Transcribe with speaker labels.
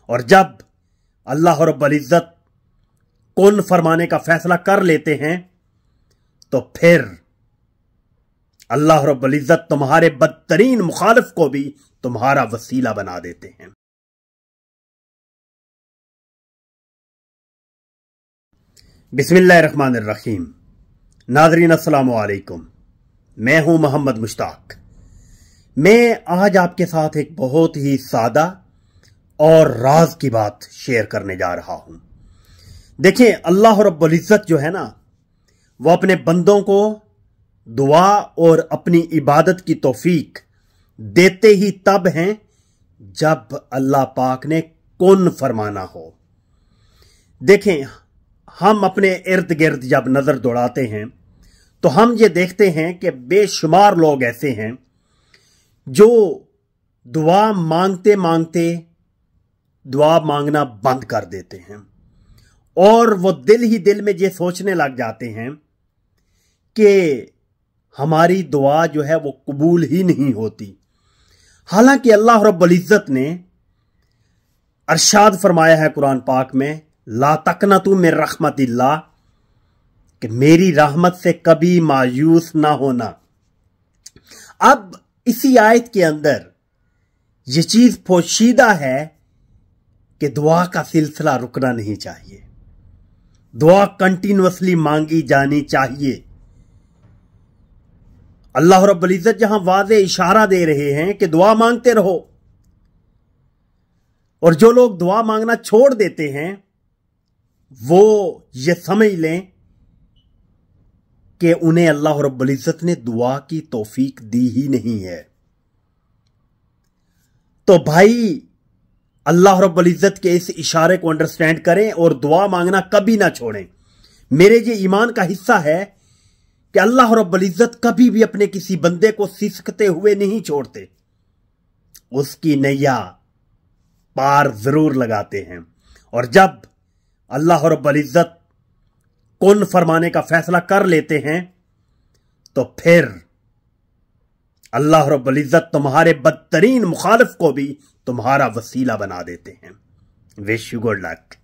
Speaker 1: और जब अल्लाह रब्बुल इज्जत कुन फरमाने का फैसला कर लेते हैं तो फिर अल्लाह रब्बुल इज्जत तुम्हारे बदतरीन मुखालिफ को भी तुम्हारा वसीला बना देते हैं। बिस्मिल्लाहिर्रहमानिर्रहीम। नाज़रीन अस्सलामु अलैकुम, मैं हूं मोहम्मद मुश्ताक। मैं आज आपके साथ एक बहुत ही सादा और राज की बात शेयर करने जा रहा हूं। देखिए, अल्लाह रब्बुल इज्जत जो है ना, वो अपने बंदों को दुआ और अपनी इबादत की तौफीक देते ही तब हैं जब अल्लाह पाक ने कुन फरमाना हो। देखें, हम अपने इर्द गिर्द जब नजर दौड़ाते हैं तो हम ये देखते हैं कि बेशुमार लोग ऐसे हैं जो दुआ मांगते मांगते दुआ मांगना बंद कर देते हैं और वो दिल ही दिल में ये सोचने लग जाते हैं कि हमारी दुआ जो है वो कबूल ही नहीं होती। हालांकि अल्लाह रब्बुल इज्जत ने अरशाद फरमाया है कुरान पाक में, ला तकनतु मिन रहमतिल्लाह, कि मेरी रहमत से कभी मायूस ना होना। अब इसी आयत के अंदर यह चीज पोशीदा है कि दुआ का सिलसिला रुकना नहीं चाहिए, दुआ कंटिन्यूअसली मांगी जानी चाहिए। अल्लाह रब्बुल इज्जत जहां वाज़े इशारा दे रहे हैं कि दुआ मांगते रहो, और जो लोग दुआ मांगना छोड़ देते हैं वो ये समझ लें कि उन्हें अल्लाह रब्बुल इज्जत ने दुआ की तौफीक दी ही नहीं है। तो भाई, अल्लाह रब्बुल इज्जत के इस इशारे को अंडरस्टैंड करें और दुआ मांगना कभी ना छोड़ें। मेरे ये ईमान का हिस्सा है कि अल्लाह रब्बुल इज्जत कभी भी अपने किसी बंदे को सिसकते हुए नहीं छोड़ते, उसकी नैया पार जरूर लगाते हैं। और जब अल्लाह रब्बुल इज्जत कुन फरमाने का फैसला कर लेते हैं तो फिर अल्लाह रब्बुल इज्जत तुम्हारे बदतरीन मुखालिफ को भी तुम्हारा वसीला बना देते हैं। Wish you good luck.